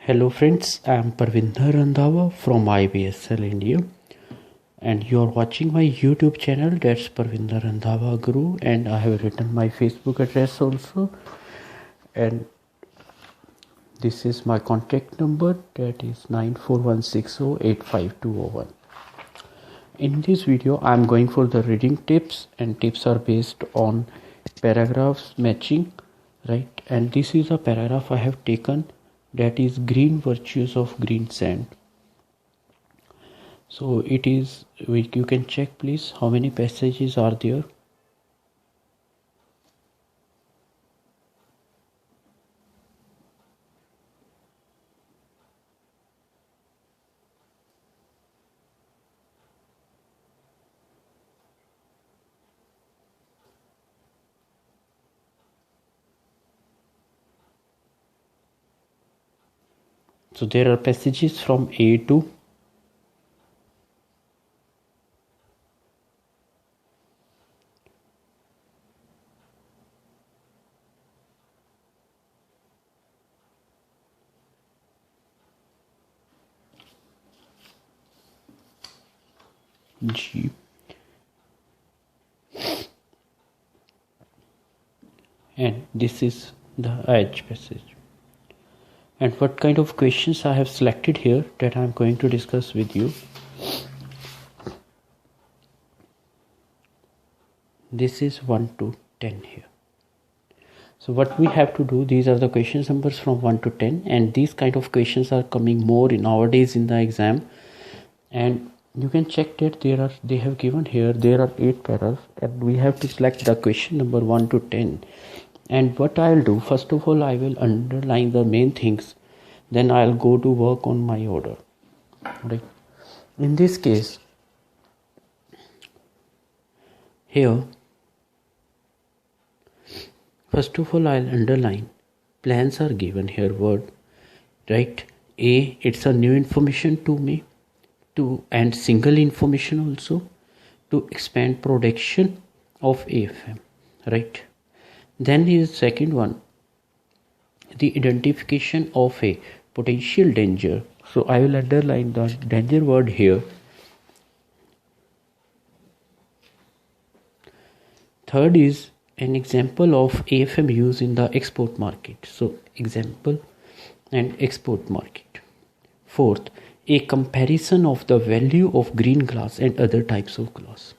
Hello friends, I am Parvinder Randhawa from Ibsl India, and you are watching my YouTube channel, that's Parvinder Randhawa Guru, and I have written my Facebook address also, and this is my contact number, that is 94160852001. In this video I am going for the reading tips, and tips are based on paragraphs matching, right? And this is a paragraph I have taken, that is green virtues of green sand. So it is, you can check please how many passages are there. So there are passages from A to G, and this is the H passage. And what kind of questions I have selected here that I am going to discuss with you. This is 1 to 10 here. So what we have to do, these are the question numbers from 1 to 10, and these kind of questions are coming more nowadays in the exam. And you can check that they have given here, there are 8 paragraphs, and we have to select the question number 1 to 10. And what I'll do, first of all I will underline the main things, then I'll go to work on my order, right? In this case here, first of all I'll underline plans are given here, word, right? A, it's a new information to me, and single information also, to expand production of AFM, right? Then is second one, the identification of a potential danger. So I will underline the danger word here. Third is an example of AFM use in the export market. So example and export market. Fourth, a comparison of the value of green glass and other types of glass.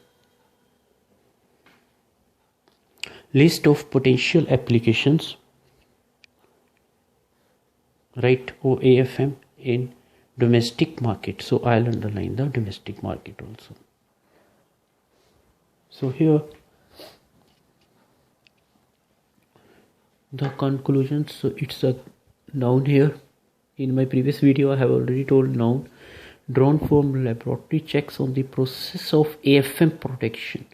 List of potential applications, right, of AFM in domestic market. So I'll underline the domestic market also. So here the conclusions. So it's a noun here. In my previous video I have already told noun, drawn from laboratory checks on the process of AFM production.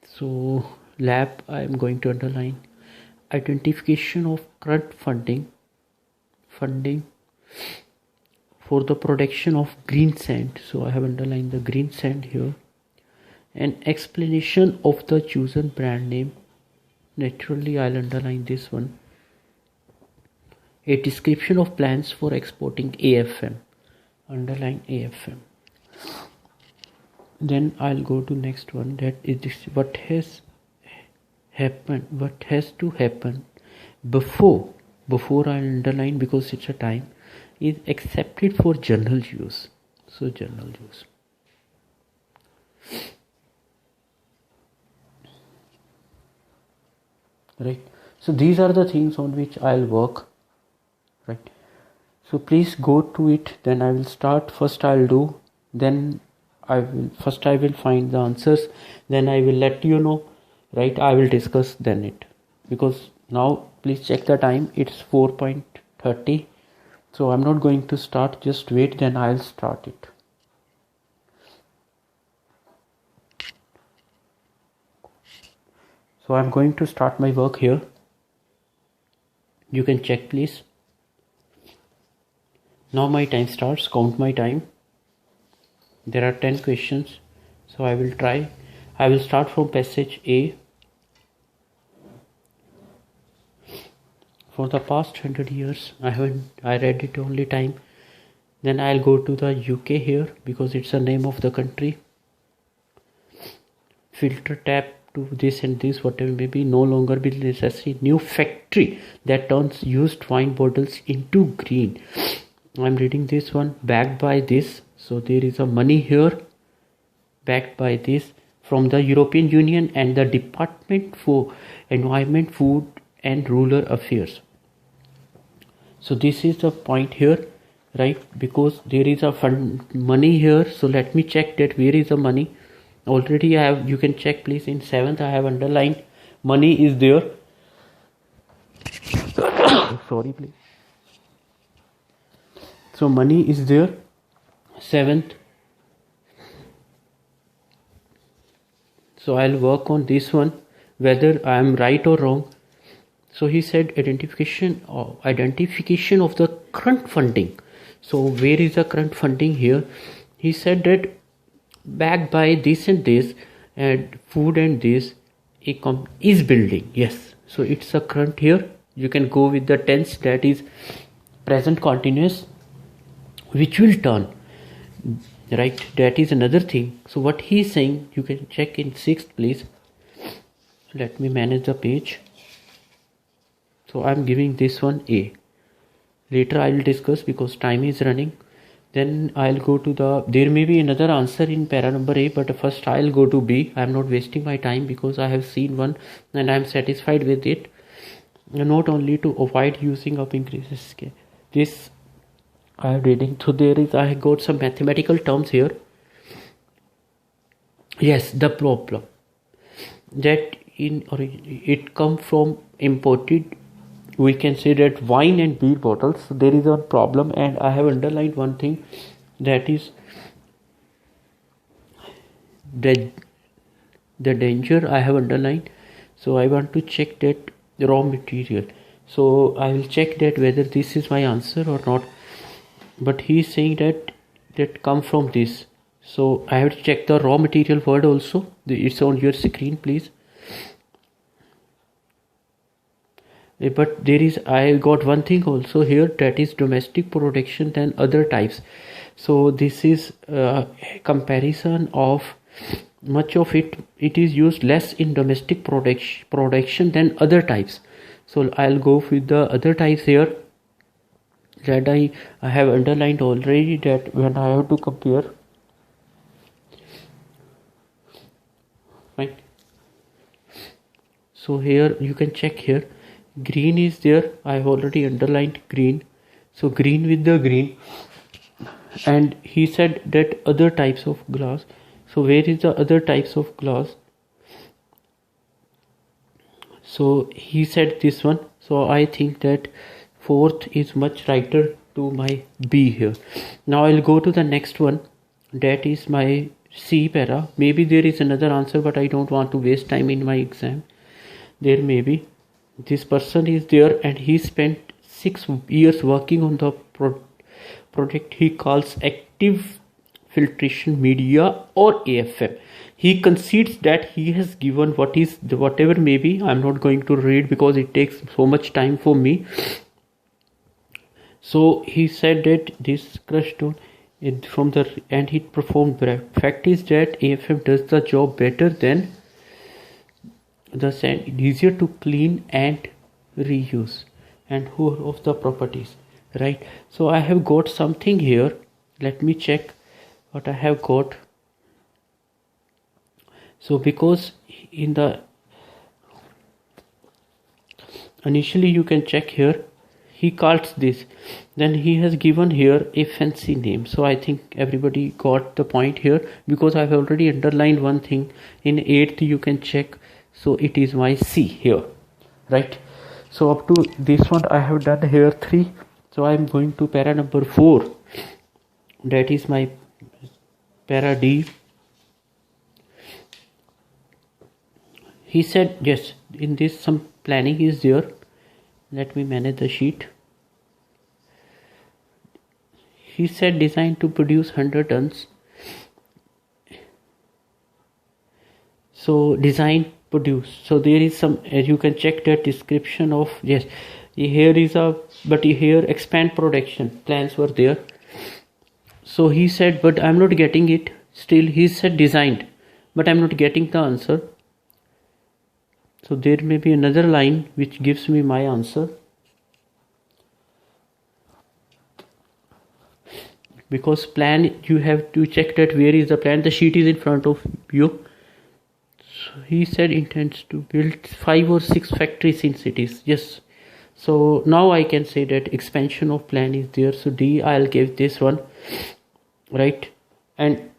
So lab I am going to underline. Identification of current funding for the production of green sand. So I have underlined the green sand here. An explanation of the chosen brand name. Naturally I'll underline this one. A description of plans for exporting AFM. Underline AFM. Then I'll go to next one, that is what has to happen before I'll underline, because it's a time, is accepted for general use. So general use. Right. So these are the things on which I'll work, right? So please go to it. Then I will start. First I'll do, then I will find the answers, then I will let you know, right? I will discuss then it, because now please check the time, it's 4:30. So I'm not going to start, just wait, then I'll start it. So I'm going to start my work here. You can check please. Now my time starts, count my time. There are 10 questions, so I will try. I will start from passage A. for the past 100 years. I read it only time. Then I'll go to the UK here because it's the name of the country. Filter tap to this and this, whatever may be, no longer be necessary. New factory that turns used wine bottles into green. I'm reading this one, backed by this. So there is a money here, backed by this, from the European Union and the Department for Environment, Food and Rural Affairs. So this is the point here, right? Because there is a fund money here. So let me check that where is the money. Already I have, you can check please, in 7th I have underlined money is there. Sorry please. So money is there, 7th. So I'll work on this one, whether I am right or wrong. So he said identification of the current funding. So where is the current funding here? He said that backed by this and this and food and this, is building. Yes, so it's a current here. You can go with the tense, that is present continuous, which will turn, right? That is another thing. So what he is saying, you can check in 6th please. Let me manage the page. So I'm giving this one A. Later I will discuss because time is running. Then I'll go to the, there may be another answer in para number A, but first I'll go to B. I'm not wasting my time because I have seen one and I'm satisfied with it. Not only to avoid using up increases. This I am reading. So there is, I got some mathematical terms here. Yes, the problem that it come from imported, we can say that wine and beer bottles. So there is a problem, and I have underlined one thing, that is the danger I have underlined. So I want to check that raw material. So I will check that whether this is my answer or not. But he is saying that come from this. So I have to check the raw material word also. It's on your screen please. But there is, I got one thing also here, that is domestic production than other types. So this is a comparison of much of it is used less in domestic production than other types. So I'll go with the other types here, that I have underlined already, that when I have to compare, right? So here you can check here, green is there. I have already underlined green. So green with the green. And he said that other types of glass. So where is the other types of glass? So he said this one. So I think that 4th is much righter to my B here. Now I'll go to the next one. That is my C para. Maybe there is another answer, but I don't want to waste time in my exam. There may be. This person is there and he spent 6 years working on the project he calls active filtration media or AFM. He concedes that he has given whatever may be. I'm not going to read because it takes so much time for me. So he said that this crushed stone from the, and he performed better. Fact is that AFM does the job better than the sand, easier to clean and reuse, and who of the properties, right? So I have got something here. Let me check what I have got. So because in the initially you can check here, he calls this, then he has given here a fancy name. So I think everybody got the point here, because I've already underlined one thing. In 8th you can check. So it is my C here, right? So up to this one I have done here 3. So I am going to para number 4. That is my para D. He said yes, in this some planning is there. Let me manage the sheet. He said designed to produce 100 tons. So design produce. So there is some, you can check that description of, yes, Here is a, but here expand production plans were there. So he said, but I'm not getting it. Still he said designed, but I'm not getting the answer. So there may be another line which gives me my answer. Because plan, you have to check that where is the plan. The sheet is in front of you. So he said intends to build 5 or 6 factories in cities. Yes. So now I can say that expansion of plan is there. So D, I'll give this one, right? And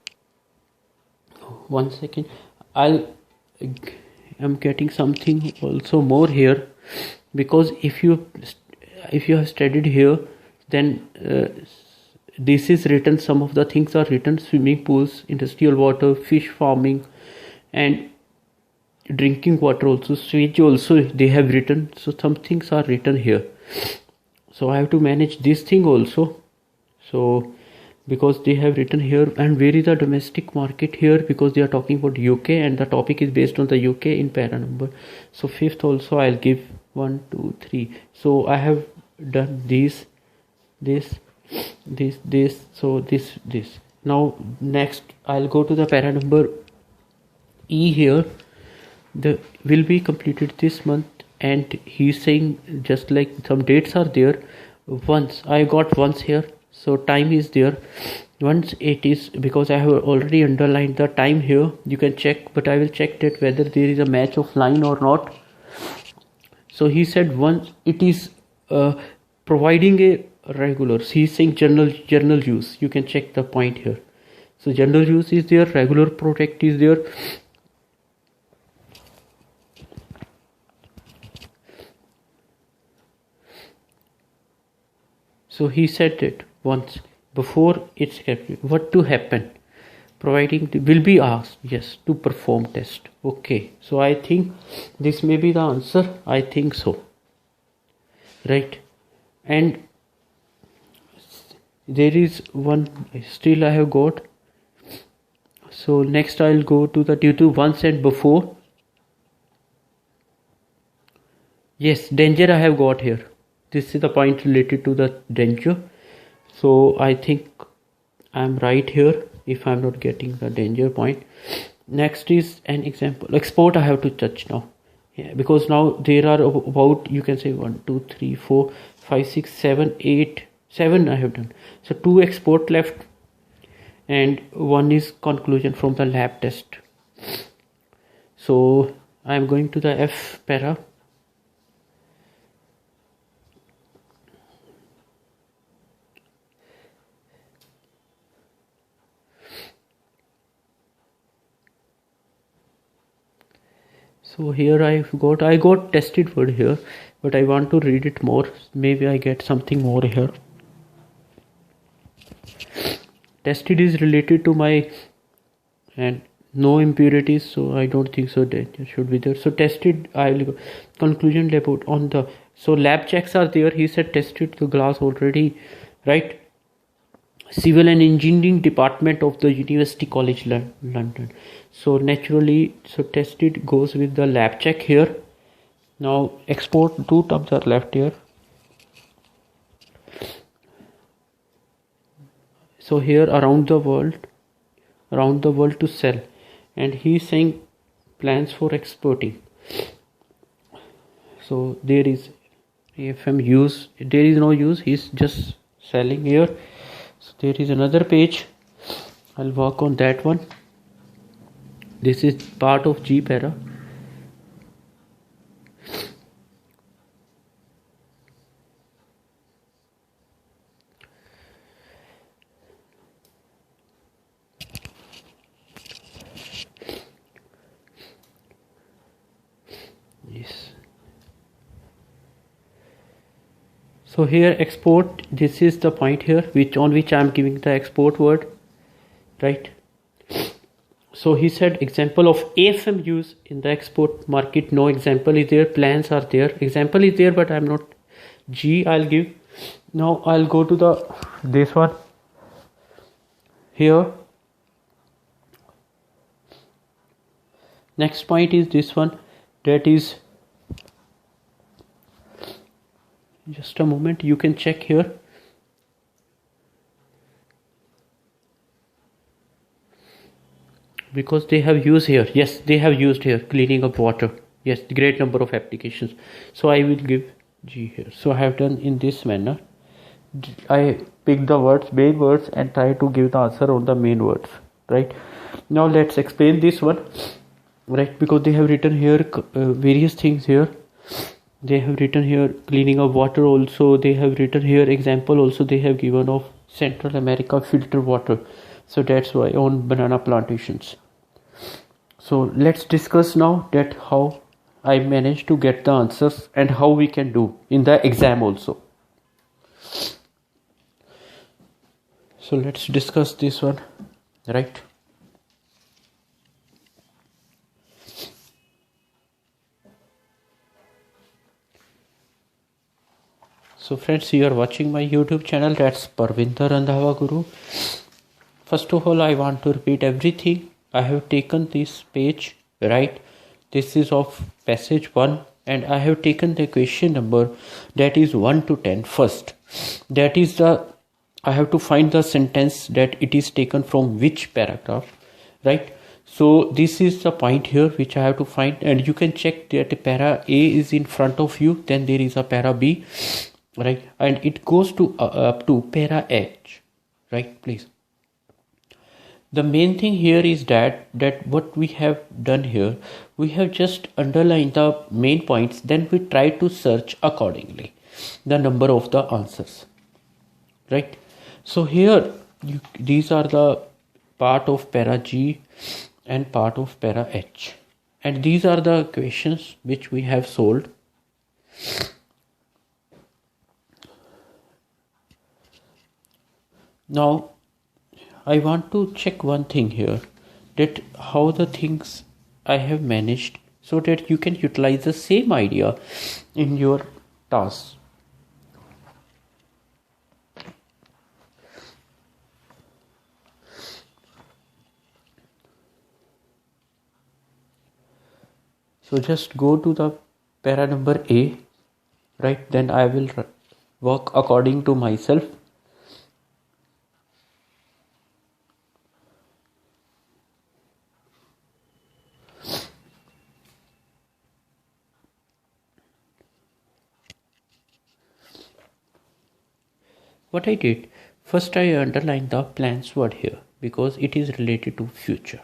1 second, I'm getting something also more here, because if you have studied here, then this is written, some of the things are written: swimming pools, industrial water, fish farming, and drinking water also, sewage also they have written. So some things are written here, so I have to manage this thing also. So because they have written here, and where is the domestic market here, because they are talking about UK and the topic is based on the UK in para number. So fifth also I'll give 1 2 3. So I have done this, so this. Now next I'll go to the para number E. Here the will be completed this month, and he's saying just like some dates are there. Once I got once here, so time is there. Once it is, because I have already underlined the time here, you can check, but I will check that whether there is a match of line or not. So he said once it is providing a regular, he's saying general use. You can check the point here. So general use is there, regular product is there. So he said that once before it's what to happen, providing will be asked, yes, to perform test. Okay, so I think this may be the answer. I think so, right? And there is one still I have got. So next I'll go to the due to once and before. Yes, danger I have got here. This is the point related to the danger. So I think I'm right here if I'm not getting the danger point. Next is an example. Export I have to touch now. Yeah, because now there are about, you can say 1 2 3 4 5 6 7 8 7 I have done. So 2 export left and 1 is conclusion from the lab test. So I'm going to the F para. So here I got tested word here, but I want to read it more. Maybe I get something more here. Tested is related to my, and no impurities, so I don't think so that should be there. So tested, I'll go conclusion about on the, so lab checks are there. He said tested the glass already, right? Civil and Engineering Department of the University College London. So naturally, so tested goes with the lab check here. Now export, 2 terms are left here. So here around the world to sell, and he's saying plans for exporting. So there is AFM use, there is no use, he's just selling here. So there is another page, I'll work on that one. This is part of G para. Yes. So here export, this is the point here on which I am giving the export word, right? So he said example of AFM use in the export market. No example is there, plans are there, example is there, but I'm not. G I'll give. Now I'll go to this one here. Next point is this one, that is Just a moment, you can check here. Because they have used here, yes, they have used here cleaning up water, yes, great number of applications. So I will give G here. So I have done in this manner. I pick the words, main words, and try to give the answer on the main words, right? Now let's explain this one, right? Because they have written here various things here. They have written here cleaning of water also. They have written here example also. They have given of Central America filter water. So that's why on banana plantations. So let's discuss now that how I managed to get the answers and how we can do in the exam also. So let's discuss this one, right? So friends, you are watching my YouTube channel, that's Parvinder Randhawa Guru. First of all, I want to repeat everything. I have taken this page, right? This is of passage 1 and I have taken the question number that is 1 to 10 first. That is I have to find the sentence that it is taken from which paragraph, right? So this is the point here which I have to find, and you can check that para A is in front of you, then there is a para B, right? And it goes to up to para H, right? Please. The main thing here is that what we have done here, we have just underlined the main points, then we try to search accordingly the number of the answers, right? So here these are the part of para G and part of para H, and these are the questions which we have solved. Now I want to check one thing here, that how the things I have managed, so that you can utilize the same idea in your tasks. So just go to the para number A, right? Then I will work according to myself. What I did, first I underlined the plans word here because it is related to future.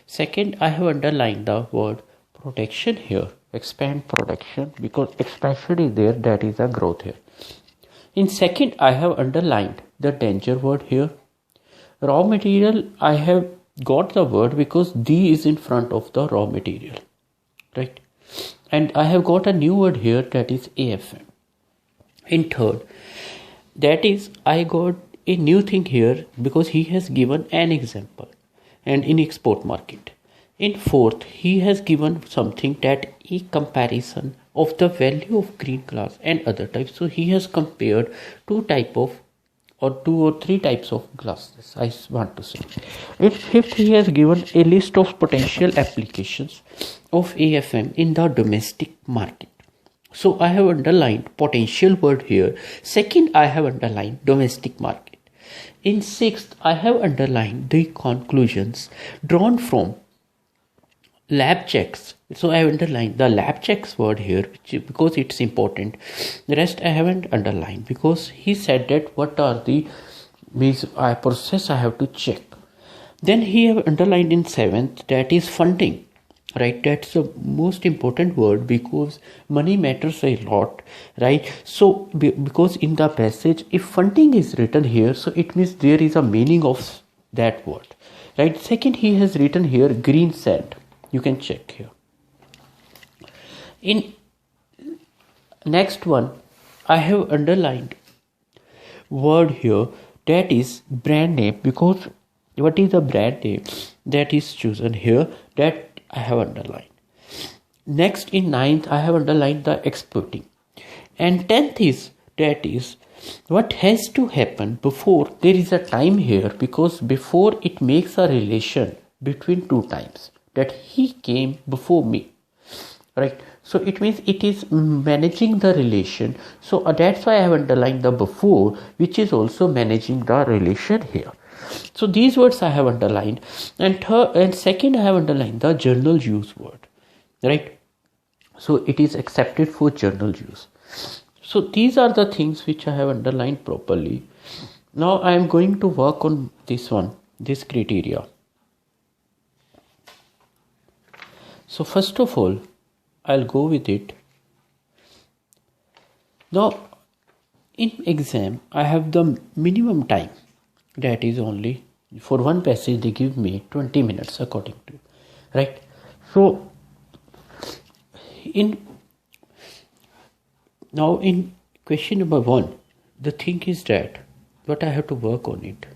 Second, I have underlined the word protection here, expand protection, because expansion is there, that is a growth here. In second, I have underlined the danger word here. Raw material, I have got the word because D is in front of the raw material, right? And I have got a new word here, that is AFM. In third, that is, I got a new thing here because he has given an example and in export market. In fourth, he has given something that a comparison of the value of green glass and other types. So he has compared two or three types of glasses, I want to say. In fifth, he has given a list of potential applications of AFM in the domestic market. So I have underlined potential word here. Second, I have underlined domestic market. In sixth, I have underlined the conclusions drawn from lab checks. So I have underlined the lab checks word here because it's important. The rest I haven't underlined because he said that what are the process I have to check. Then he have underlined in seventh, that is funding. Right, that's the most important word because money matters a lot, right? So because in the passage, if funding is written here, so it means there is a meaning of that word, right? Second, he has written here green sand. You can check here. In next one, I have underlined word here, that is brand name, because what is the brand name that is chosen here, that I have underlined. Next, in ninth, I have underlined the exporting. And 10th is, that is, what has to happen before there is a time here, because before it makes a relation between two times, that he came before me, right? So it means it is managing the relation. So that's why I have underlined the before, which is also managing the relation here. So these words I have underlined, and third and second I have underlined the journal use word, right? So it is accepted for journal use. So these are the things which I have underlined properly. Now I am going to work on this one, this criteria. So first of all, I'll go with it. Now in exam I have the minimum time, that is only for one passage they give me 20 minutes according to, right? So in question number 1, the thing is that what I have to work on it.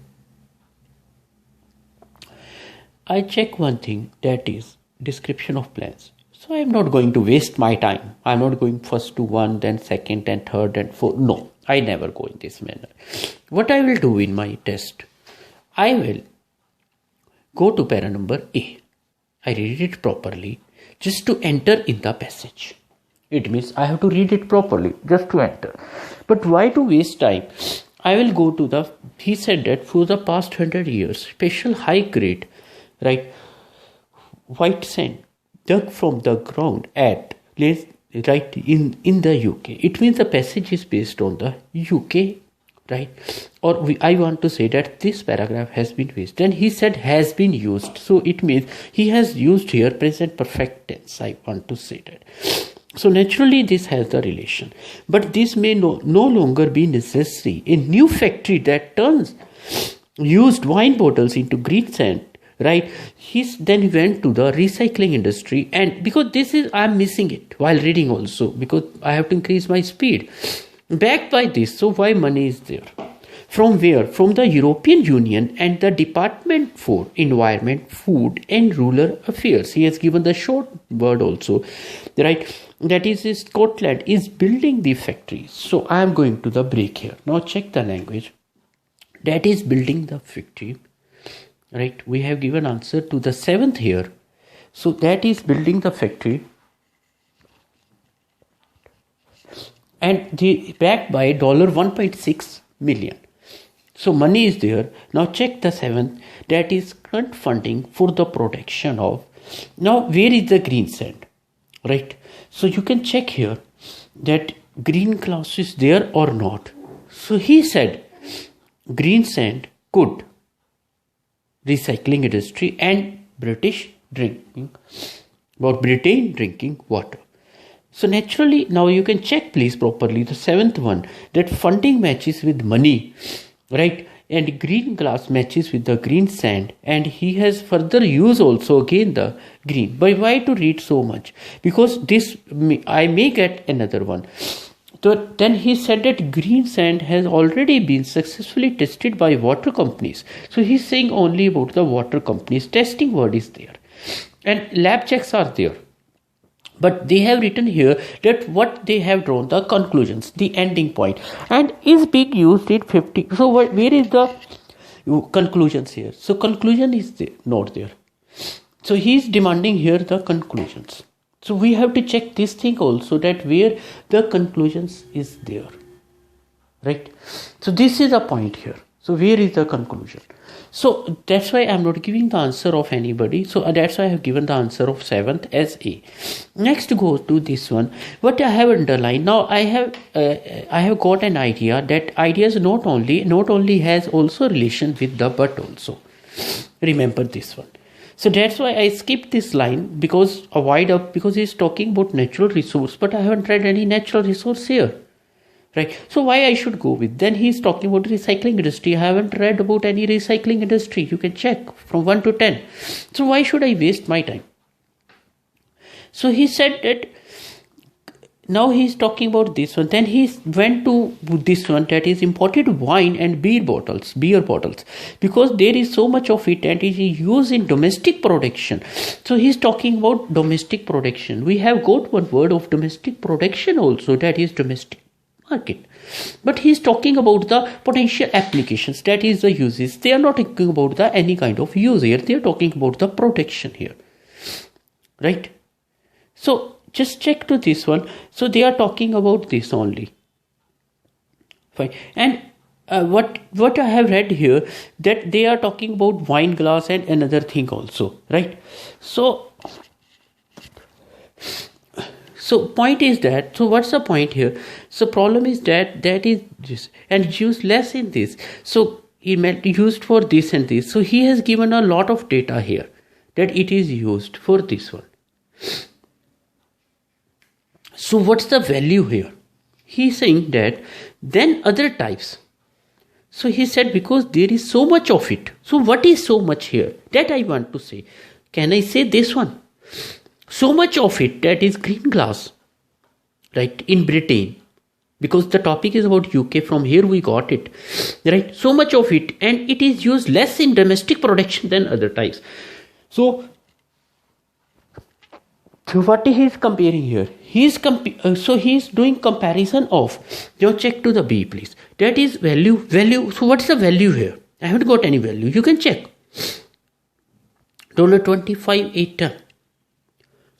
I check one thing, that is description of plans. So I am not going to waste my time. I am not going first to 1, then second, and third, and 4. No, I never go in this manner. What I will do in my test, I will go to para number A. I read it properly just to enter in the passage. It means I have to read it properly just to enter. But why to waste time? I will go to the, he said that for the past 100 years, special high grade, right, white sand dug from the ground at, right, in the UK. It means the passage is based on the UK, right? Or I want to say that this paragraph has been used. Then he said has been used. So it means he has used here present perfect tense. I want to say that. So naturally this has the relation. But this may no longer be necessary. A new factory that turns used wine bottles into green sand, right? Then he went to the recycling industry, and because this is, I'm missing it while reading also because I have to increase my speed. Backed by this, so why money is there? From where? From the European Union and the Department for Environment, Food and Rural Affairs. He has given the short word also, right? That is Scotland is building the factory. So I am going to the break here. Now check the language. That is building the factory. Right, we have given answer to the 7th here. So that is building the factory, and they backed by $1.6 million. So money is there. Now check the 7th. That is current funding for the production of. Now where is the green sand? Right. So you can check here that green class is there or not. So he said green sand could recycling industry and Britain drinking water. So naturally now you can check please properly the 7th one, that funding matches with money, right, and green glass matches with the green sand, and he has further used also again the green. But why to read so much? Because this I may get another one. So then he said that green sand has already been successfully tested by water companies. So he's saying only about the water companies. Testing word is there. And lab checks are there. But they have written here that what they have drawn, the conclusions, the ending point. And is being used in 50. So where is the conclusions here? So conclusion is there, not there. So he is demanding here the conclusions. So we have to check this thing also, that where the conclusions is there, right? So this is a point here. So where is the conclusion? So that's why I'm not giving the answer of anybody. So that's why I have given the answer of 7th as A. Next go to this one. What I have underlined. Now I have got an idea. That ideas not only has also relation with the but also. Remember this one. So that's why I skipped this line because he's talking about natural resource, but I haven't read any natural resource here, right? So why I should go with? Then he's talking about recycling industry. I haven't read about any recycling industry. You can check from 1 to 10. So why should I waste my time? So he said that now he's talking about this one. Then he went to this one, that is imported wine and beer bottles, because there is so much of it and it is used in domestic production. So he's talking about domestic production. We have got one word of domestic production also, that is domestic market. But he's talking about the potential applications, that is the uses. They are not talking about the any kind of use here. They are talking about the protection here, right? So just check to this one. So they are talking about this only. Fine. And what I have read here, that they are talking about wine glass and another thing also, right? So point is that, so what's the point here? So problem is that is this, and it's used less in this. So he meant used for this and this. So he has given a lot of data here that it is used for this one. So what's the value here? He's saying that then other types. So he said because there is so much of it. So what is so much here? That I want to say. Can I say this one? So much of it, that is green glass, right, in Britain. Because the topic is about UK, from here we got it, right? So much of it, and it is used less in domestic production than other types. So what he is comparing here? So he is doing comparison of. Now check to the B, please. That is value. So what's the value here? I haven't got any value. You can check. $25 a ton.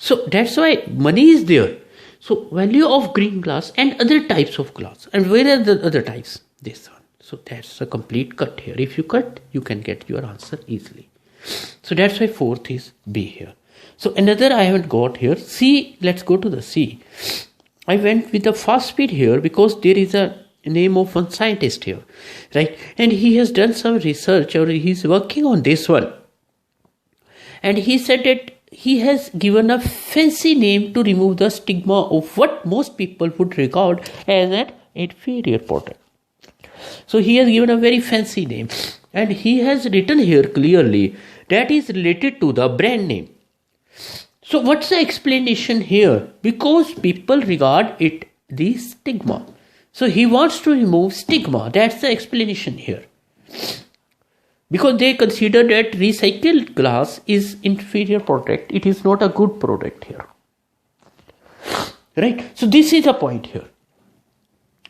So that's why money is there. So value of green glass and other types of glass. And where are the other types? This one. So that's a complete cut here. If you cut, you can get your answer easily. So that's why fourth is B here. So another I haven't got here. C, let's go to the C. I went with the fast speed here because there is a name of one scientist here, right? And he has done some research, or he's working on this one. And he said that he has given a fancy name to remove the stigma of what most people would regard as an inferior product. So he has given a very fancy name, and he has written here clearly that is related to the brand name. So what's the explanation here? Because people regard it the stigma. So he wants to remove stigma. That's the explanation here. Because they consider that recycled glass is inferior product. It is not a good product here. Right? So this is the point here.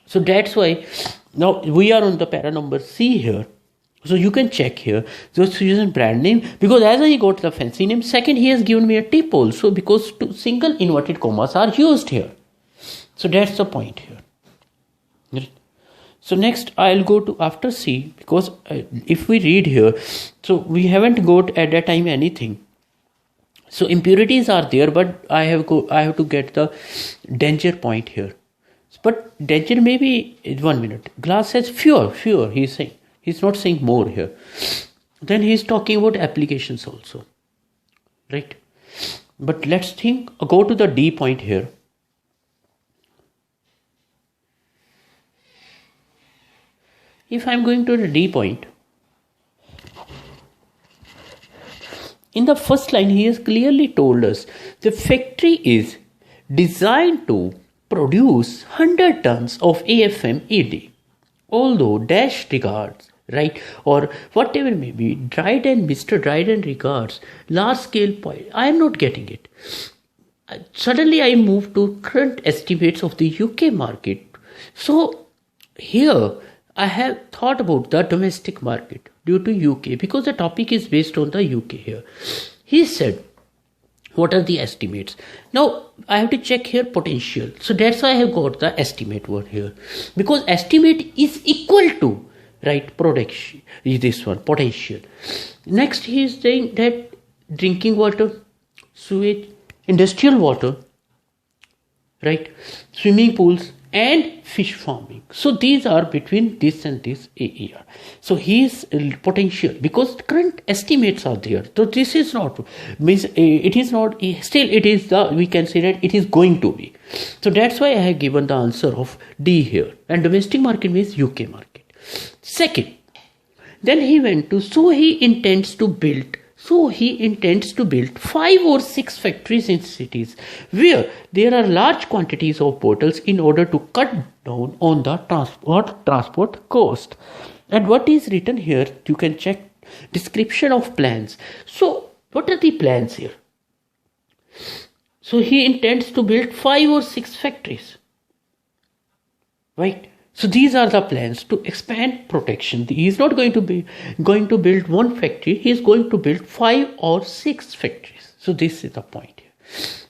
So that's why now we are on the para number C here. So you can check here. Just using brand name, because as I got the fancy name. Second, he has given me a tip also, because two single inverted commas are used here. So that's the point here. Right? So next I'll go to after C, because if we read here, so we haven't got at that time anything. So impurities are there, but I have to get the danger point here. But danger may be 1 minute. Glass has fewer he's saying. He's not saying more here. Then he's talking about applications also. Right? But let's go to the D point here. If I'm going to the D point, in the first line he has clearly told us the factory is designed to produce 100 tons of AFM a day. Although dash regards, right, or whatever may be, Mr. Dryden regards large scale point. I am not getting it. Suddenly I move to current estimates of the UK market. So here I have thought about the domestic market due to UK, because the topic is based on the UK here. He said, what are the estimates? Now I have to check here potential. So that's why I have got the estimate word here, because estimate is equal to, right, production, this one, potential. Next he is saying that drinking water, sewage, industrial water, right, swimming pools and fish farming. So these are between this and this AER. So his potential, because current estimates are there. So this is not, means it is not, still it is the, we can say that it is going to be. So that's why I have given the answer of D here. And domestic market means UK market. Second, then he went to, so he intends to build 5 or 6 factories in cities where there are large quantities of bottles in order to cut down on the transport cost. And what is written here, you can check description of plans. So what are the plans here? So he intends to build 5 or 6 factories, right? So these are the plans to expand protection. He is not going to build one factory. He is going to build 5 or 6 factories. So this is the point here.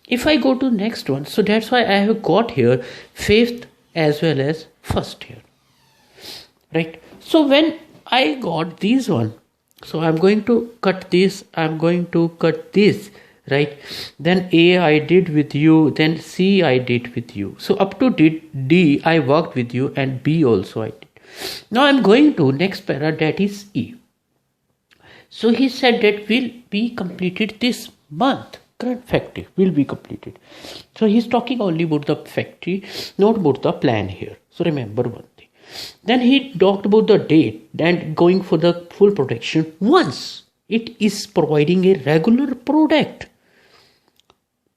If I go to next one, so that's why I have got here fifth as well as first here, right? So when I got these one, so I'm going to cut this, I'm going to cut this, right? Then A I did with you, then C I did with you, so up to D I worked with you, and B also I did. Now I'm going to next para, that is E. So he said that will be completed this month. Current factory will be completed. So he's talking only about the factory, not about the plan here. So remember one thing. Then he talked about the date and going for the full production once it is providing a regular product.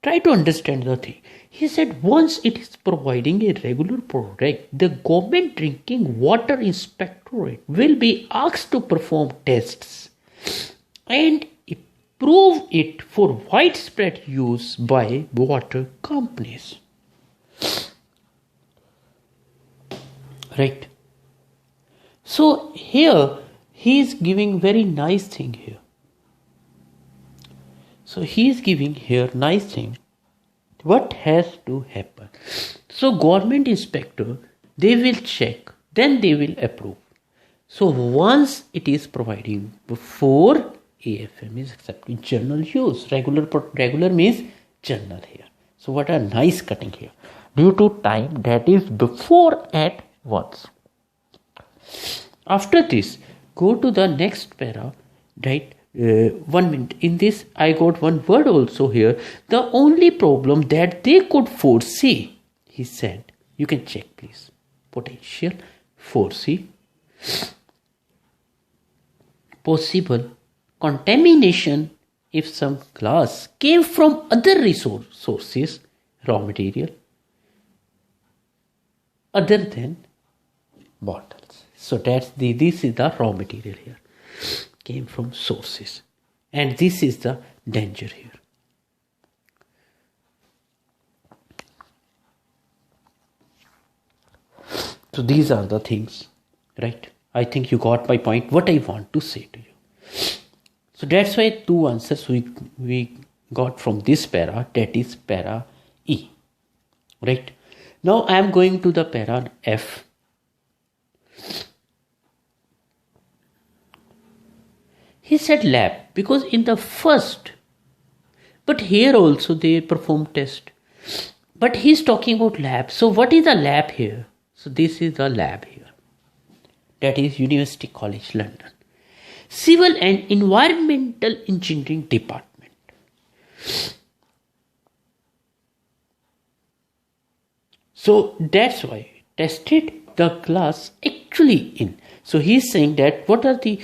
Try to understand the thing. He said once it is providing a regular product, the government drinking water inspectorate will be asked to perform tests and approve it for widespread use by water companies. Right. So here he is giving very nice thing here. So he is giving here nice thing. What has to happen? So government inspector, they will check, then they will approve. So once it is providing before AFM is accepting general use. Regular means general here. So what a nice cutting here. Due to time, that is before at once. After this, go to the next para, right? 1 minute. In this, I got one word also here. The only problem that they could foresee, he said, you can check please. Potential, foresee, possible contamination if some glass came from other sources, raw material, other than bottles. So that's this is the raw material here, came from sources, and this is the danger here. So these are the things, right? I think you got my point, what I want to say to you. So that's why two answers we got from this para, that is para E, right? Now I am going to the para F. He said lab, because in the first, but here also they perform test, but he's talking about lab. So what is the lab here? So this is the lab here, that is University College London, Civil and Environmental Engineering Department. So that's why tested the glass actually in. So he's saying that what are the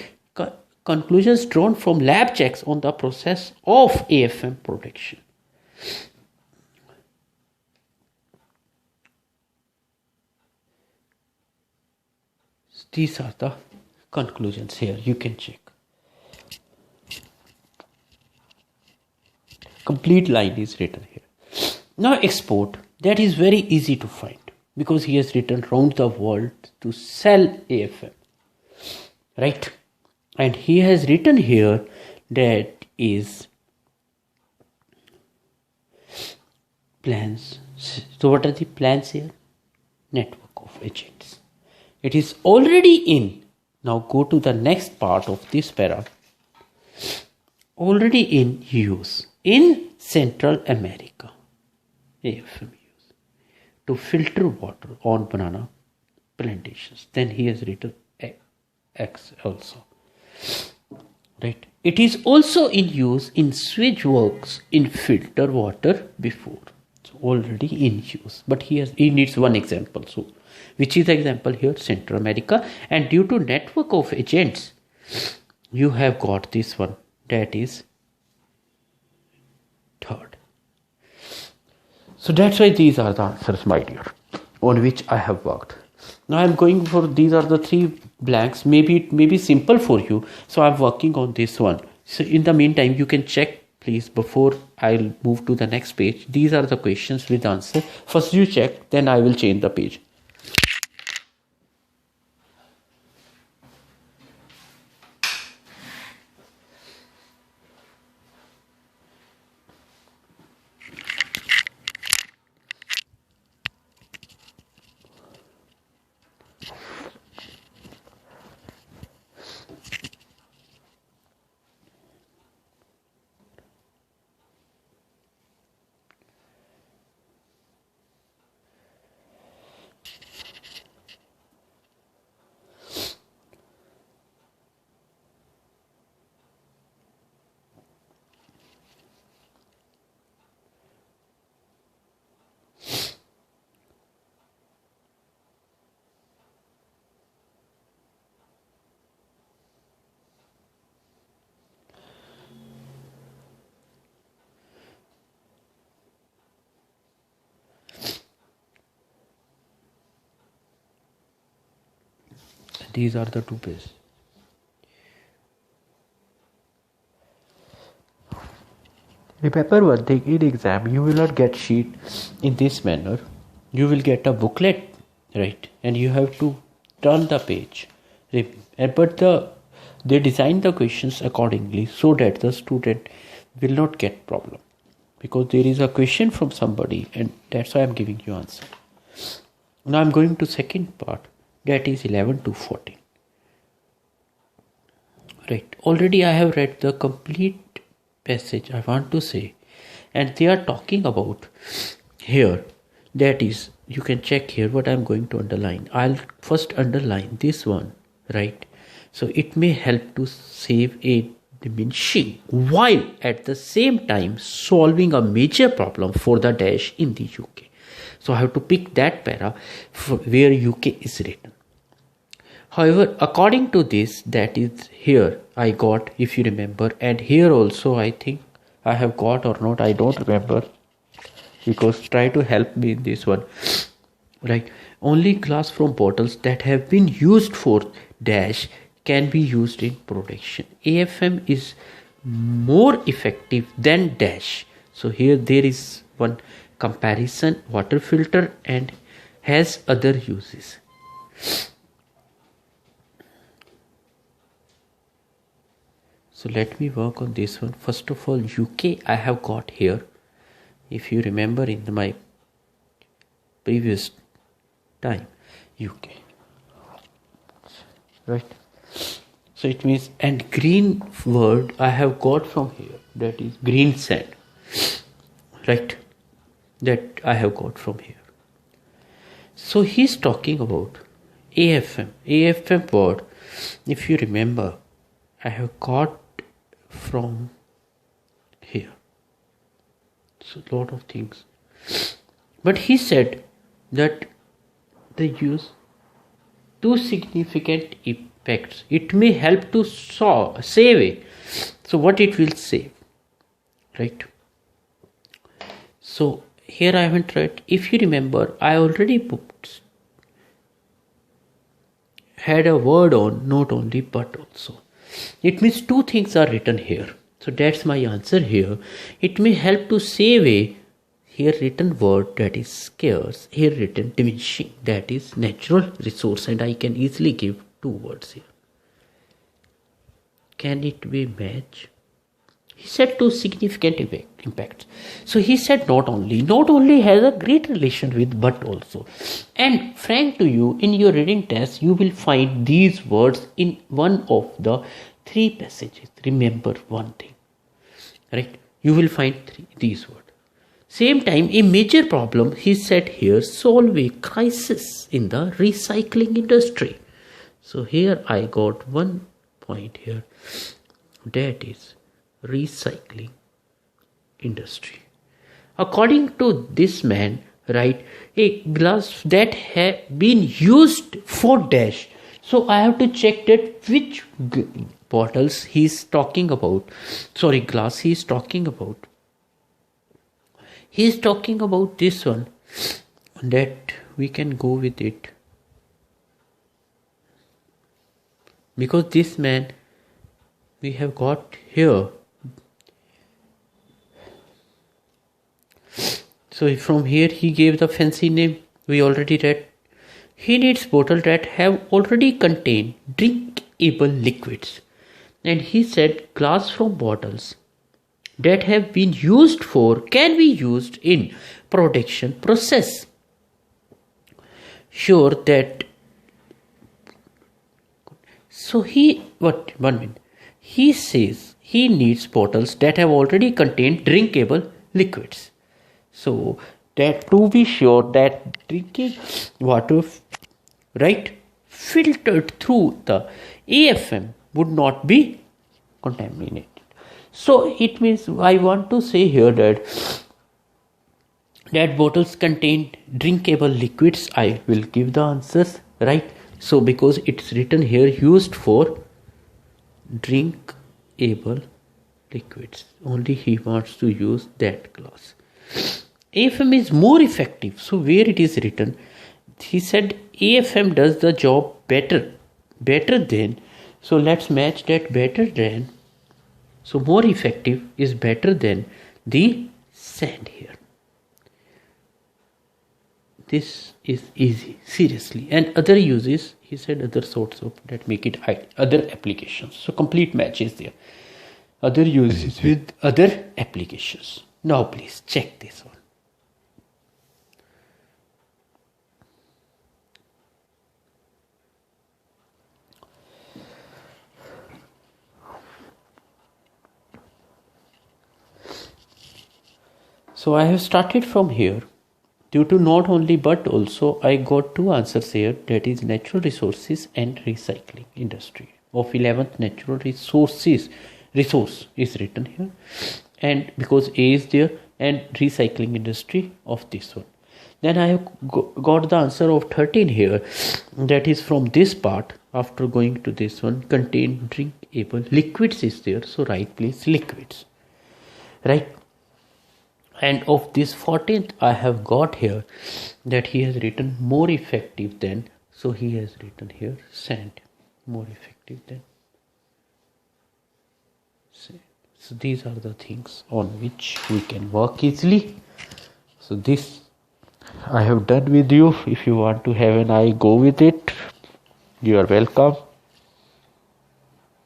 conclusions drawn from lab checks on the process of AFM production. These are the conclusions here, you can check. Complete line is written here. Now export, that is very easy to find because he has written round the world to sell AFM, right? And he has written here that is plans. So what are the plans here? Network of agents. It is already in. Now go to the next part of this para. Already in use in Central America. AFM use to filter water on banana plantations. Then he has written X also. Right. It is also in use in sewage works in filter water before. So already in use. But he needs one example. So which is the example here? Central America. And due to network of agents, you have got this one. That is third. So that's why these are the answers, my dear, on which I have worked. Now I'm going for, these are the three blanks. Maybe it may be simple for you. So I'm working on this one. So in the meantime, you can check please before I'll move to the next page. These are the questions with answer. First you check, then I will change the page. These are the two pages. Remember one thing, in exam you will not get sheet in this manner. You will get a booklet, right? And you have to turn the page. But they design the questions accordingly so that the student will not get problem. Because there is a question from somebody and that's why I am giving you answer. Now I am going to second part, that is 11 to 14. Right. Already I have read the complete passage I want to say, and they are talking about here, that is, you can check here what I am going to underline. I'll first underline this one, right? So it may help to save a diminishing while at the same time solving a major problem for the dash in the UK. So I have to pick that para where UK is written. However, according to this, that is here I got, if you remember, and here also I think I have got or not, I don't remember, because try to help me in this one, right? Only glass from bottles that have been used for dash can be used in production. AFM is more effective than dash. So here there is one comparison, water filter, and has other uses. So let me work on this one. First of all, UK I have got here. If you remember in my previous time, UK. Right. So it means, and green word I have got from here. That is green sand. Right. That I have got from here. So he's talking about AFM. AFM word, if you remember, I have got from here. So lot of things. But he said that they use two significant impacts. It may help to save it. So what it will save, right? So here I haven't read. If you remember, I already had a word on not only but also. It means two things are written here. So that's my answer here. It may help to save a here written word, that is scarce, here written diminishing, that is natural resource, and I can easily give two words here. Can it be match? He said two significant impacts. So he said not only has a great relation with but also. And frank to you, in your reading test, you will find these words in one of the three passages. Remember one thing, right? You will find these words. Same time, a major problem, he said here, solve a crisis in the recycling industry. So here I got one point here, that is recycling industry. According to this man, right, a glass that have been used for dash. So I have to check that which bottles he's talking about. Sorry, glass he's talking about. He's talking about this one, that we can go with it. Because this man we have got here. So from here he gave the fancy name, we already read. He needs bottles that have already contained drinkable liquids. And he said glass from bottles that have been used for can be used in production process. Sure that. So he says he needs bottles that have already contained drinkable liquids. So that to be sure that drinking water, right, filtered through the AFM would not be contaminated. So it means I want to say here that bottles contain drinkable liquids. I will give the answers, right? So because it's written here used for drinkable liquids, only he wants to use that clause. AFM is more effective. So where it is written, he said AFM does the job better better than. So let's match that better than. So more effective is better than the sand here. This is easy, seriously. And other uses, he said other sorts of that make it high, other applications. So complete match is there. Other uses with other applications. Now please check this one. So I have started from here. Due to not only but also I got two answers here, that is natural resources and recycling industry. Of 11th natural resources, resource is written here, and because A is there, and recycling industry of this one. Then I have got the answer of 13 here, that is from this part. After going to this one, contain drinkable liquids is there, so right place liquids, right. And of this 14th I have got here that he has written more effective than, so he has written here sand, more effective than sand. So these are the things on which we can work easily. So this I have done with you. If you want to have an eye, go with it. You are welcome.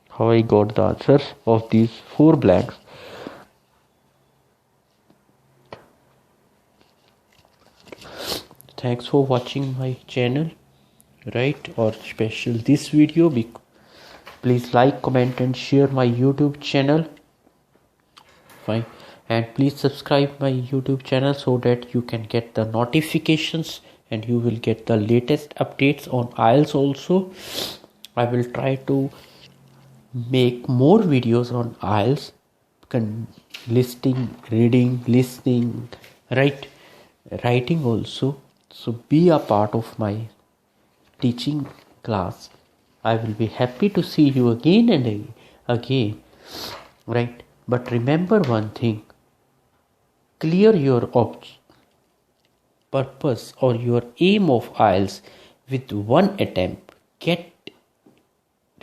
How I got the answers of these 4 blanks. Thanks for watching my channel, right, or special this video. Please like, comment and share my YouTube channel. Fine. And please subscribe my YouTube channel so that you can get the notifications and you will get the latest updates on IELTS also. I will try to make more videos on IELTS, listing, reading, listening, right, writing also. So be a part of my teaching class. I will be happy to see you again and again, right. But remember one thing, clear your purpose or your aim of IELTS with one attempt. Get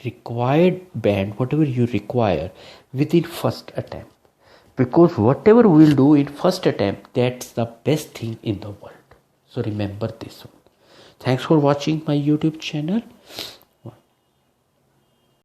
required band, whatever you require, within first attempt. Because whatever we'll do in first attempt, that's the best thing in the world. So remember this one. Thanks for watching my YouTube channel.